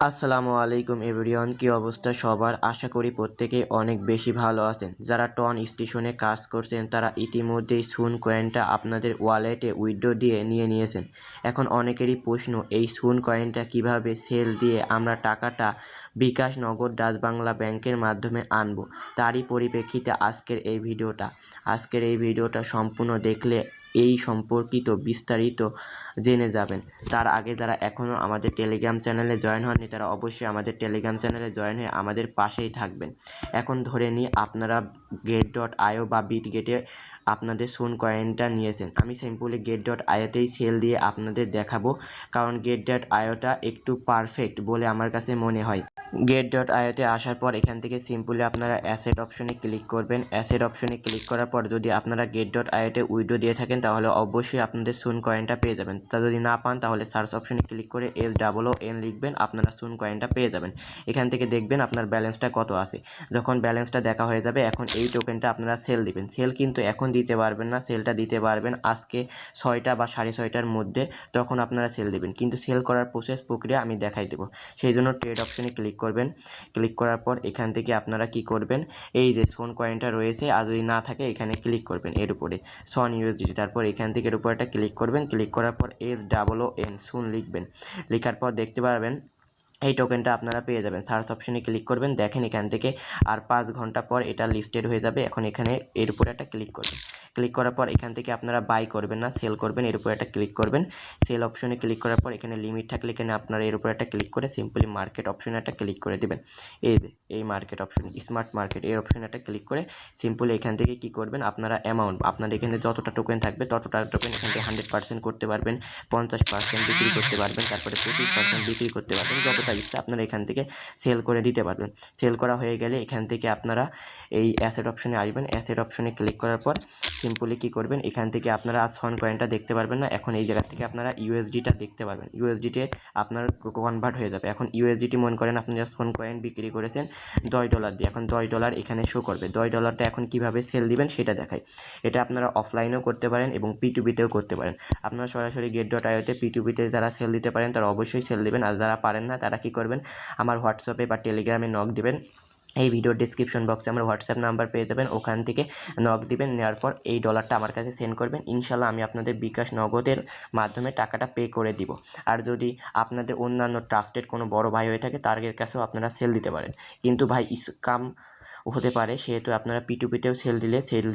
আসসালামু আলাইকুম এভরিওয়ান, কি অবস্থা সবার? আশা করি প্রত্যেকেই অনেক বেশি ভালো আছেন। যারা টন স্টেশনে কাজ করছেন তারা ইতিমধ্যেই সুন কয়েনটা আপনাদের ওয়ালেটে উইথড্র দিয়ে নিয়ে নিয়েছেন। এখন অনেকেরই প্রশ্ন, এই সুন কয়েনটা কিভাবে সেল দিয়ে আমরা টাকাটা বিকাশ, নগদ, ডাচ বাংলা ব্যাংকের মাধ্যমে আনবো, তারই পরিপ্রেক্ষিতে আজকের এই ভিডিওটা সম্পূর্ণ দেখলে এই সম্পর্কিত বিস্তারিত জেনে যাবেন। তার আগে যারা এখনও আমাদের টেলিগ্রাম চ্যানেলে জয়েন হননি তারা অবশ্যই আমাদের টেলিগ্রাম চ্যানেলে জয়েন হয়ে আমাদের পাশেই থাকবেন। এখন ধরে নিই আপনারা get.io বা বিটগেটে আপনাদের সুন কয়েনটা নিয়েছেন। আমি সিম্পলি get.ioতেই সেল দিয়ে আপনাদের দেখাবো, কারণ get.ioটা একটু পারফেক্ট বলে আমার কাছে মনে হয়। get.ioতে আসার পর এখান থেকে সিম্পলি আপনারা অ্যাসেট অপশনে ক্লিক করবেন। অ্যাসেট অপশনে ক্লিক করার পর যদি আপনারা get.ioতে উইথড্র দিয়ে থাকেন তাহলে অবশ্যই আপনাদের সুন কয়েনটা পেয়ে যাবেন। তা যদি না পান তাহলে সার্চ অপশনে ক্লিক করে SOON লিখবেন, আপনারা সুন কয়েনটা পেয়ে যাবেন। এখান থেকে দেখবেন আপনার ব্যালেন্সটা কত আছে। যখন ব্যালেন্সটা দেখা হয়ে যাবে এখন এই টোকেনটা আপনারা সেল দিবেন। সেল কিন্তু এখন দিতে পারবেন না, সেলটা দিতে পারবেন আজকে 6টা বা 6:30টার মধ্যে, তখন আপনারা সেল দিবেন। কিন্তু সেল করার প্রক্রিয়া আমি দেখাই দেবো। সেই জন্য ট্রেড অপশনে ক্লিক করবেন। ক্লিক করার পর এখান থেকে আপনারা কি করবেন, এই যে সোন কয়েনটা রয়েছে আর যদি না থাকে এখানে ক্লিক করবেন এর উপরে সন ইউএসডিটি। তারপর এখান থেকে এর উপর একটা ক্লিক করবেন। ক্লিক করার পর SOON সুন লিখবেন। লেখার পর দেখতে পারবেন এই টোকেনটা আপনারা পেয়ে যাবেন। সার্চ অপশনে ক্লিক করবেন। দেখেন এখান থেকে আর 5 ঘন্টা পর এটা লিস্টেড হয়ে যাবে। এখন এখানে এর উপরে একটা ক্লিক করবেন। ক্লিক করার পর এখান থেকে আপনারা বাই করবেন না, সেল করবেন। এর উপরে একটা ক্লিক করবেন। সেল অপশনে ক্লিক করার পর এখানে লিমিট থাকলে এখানে আপনারা এর উপরে একটা ক্লিক করে সিম্পলি মার্কেট অপশনে একটা ক্লিক করে দেবেন। এই মার্কেট অপশন, স্মার্ট মার্কেট, এই অপশনে একটা ক্লিক করে সিম্পলি এখান থেকে কি করবেন, আপনারা অ্যামাউন্ট আপনাদের এখানে যতটা টোকেন থাকবে ততটা টোকেন এখান থেকে 100% করতে পারবেন, 50% বিক্রি করতে পারবেন, তারপরে 25% বিক্রি করতে পারবেন। যতটা ইচ্ছা আপনারা এখান থেকে সেল করে দিতে পারবেন। সেল করা হয়ে গেলে এখান থেকে আপনারা এই অ্যাসেট অপশনে আসবেন। অ্যাসেট অপশনে ক্লিক করার পর সিম্পলি কি করবেন, এখান থেকে আপনারা আর সন কয়েনটা দেখতে পারবেন না। এখন এই জায়গা থেকে আপনারা ইউএসডিটা দেখতে পারবেন। ইউএসডিতে আপনার কনভার্ট হয়ে যাবে। এখন ইউএসডিটি মনে করেন আপনি সন কয়েন বিক্রি করেছেন $10 দিয়ে, এখন $10 এখানে শো করবে। $10টা এখন কিভাবে সেল দিবেন সেটা দেখাই। এটা আপনারা অফলাইনেও করতে পারেন এবং P2Pতেও করতে পারেন। আপনারা সরাসরি get.ioতে P2Pতে যারা সেল দিতে পারেন তারা অবশ্যই সেল দিবেন। আর যারা পারেন না তারা কি করবেন, আমার হোয়াটসঅ্যাপে বা টেলিগ্রামে নক দিবেন। এই ভিডিওর ডিসক্রিপশন বক্সে আমার হোয়াটসঅ্যাপ নাম্বার পেয়ে যাবেন, ওখান থেকে নক দিবেন। নেওয়ার পর এই ডলারটা আমার কাছে সেন্ড করবেন। ইনশাল্লাহ আমি আপনাদের বিকাশ নগদের মাধ্যমে টাকাটা পে করে দিব। আর যদি আপনাদের অন্যান্য ট্রাস্টেড কোনো বড় ভাই হয়ে থাকে তাদের কাছেও আপনারা সেল দিতে পারেন। কিন্তু ভাই স্ক্যাম হতে পারে, সেহেতু আপনারা P2Pতেও সেল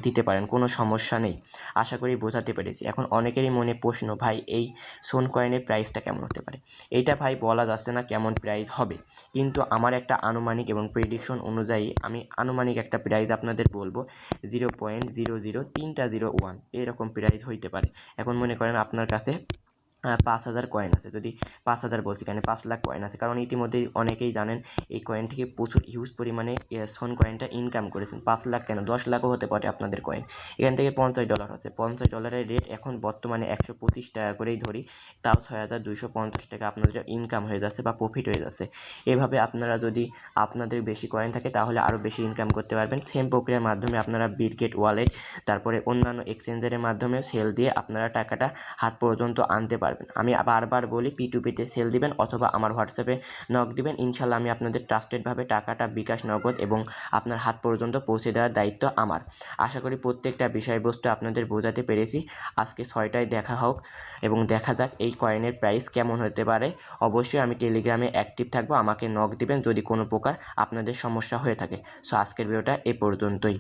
দিতে পারেন, কোনো সমস্যা নেই। আশা করি বোঝাতে পেরেছি। এখন অনেকেরই মনে প্রশ্ন, ভাই এই সোন কয়েনের প্রাইসটা কেমন হতে পারে? এইটা ভাই বলা যাচ্ছে না কেমন প্রাইস হবে, কিন্তু আমার একটা আনুমানিক এবং প্রেডিকশন অনুযায়ী আমি আনুমানিক একটা প্রাইস আপনাদের বলবো। 0.00301 এরকম প্রাইস হইতে পারে। এখন মনে করেন আপনার কাছে 5,000 কয়েন আছে। যদি 5,000 বলছি, এখানে 5 লাখ কয়েন আছে, কারণ ইতিমধ্যেই অনেকেই জানেন এই কয়েন থেকে প্রচুর হিউজ পরিমাণে সোন কয়েনটা ইনকাম করেছেন। 5 লাখ কেন, 10 লাখও হতে পারে আপনাদের কয়েন। এখান থেকে $50 আছে। $50 রেট এখন বর্তমানে 125 টাকা করেই ধরি, তাও 6,250 টাকা আপনাদের ইনকাম হয়ে যাচ্ছে বা প্রফিট হয়ে যাচ্ছে। এভাবে আপনারা যদি আপনাদের বেশি কয়েন থাকে তাহলে আরও বেশি ইনকাম করতে পারবেন। সেম প্রক্রিয়ার মাধ্যমে আপনারা বিটগেট ওয়ালেট, তারপরে অন্যান্য এক্সচেঞ্জের মাধ্যমেও সেল দিয়ে আপনারা টাকাটা হাত পর্যন্ত আনতে পারবেন। আমি বারবার বলি P2Pতে সেল দিবেন অথবা আমার হোয়াটসঅ্যাপে নক দিবেন। ইনশাল্লাহ আমি আপনাদের ট্রাস্টেডভাবে টাকাটা বিকাশ, নগদ এবং আপনার হাত পর্যন্ত পৌঁছে দেওয়ার দায়িত্ব আমার। আশা করি প্রত্যেকটা বিষয়বস্তু আপনাদের বোঝাতে পেরেছি। আজকে 6টায় দেখা হোক এবং দেখা যাক এই কয়েনের প্রাইস কেমন হতে পারে। অবশ্যই আমি টেলিগ্রামে অ্যাক্টিভ থাকবো, আমাকে নক দিবেন যদি কোনো প্রকার আপনাদের সমস্যা হয়ে থাকে। সো আজকের ভিডিওটা এ পর্যন্তই।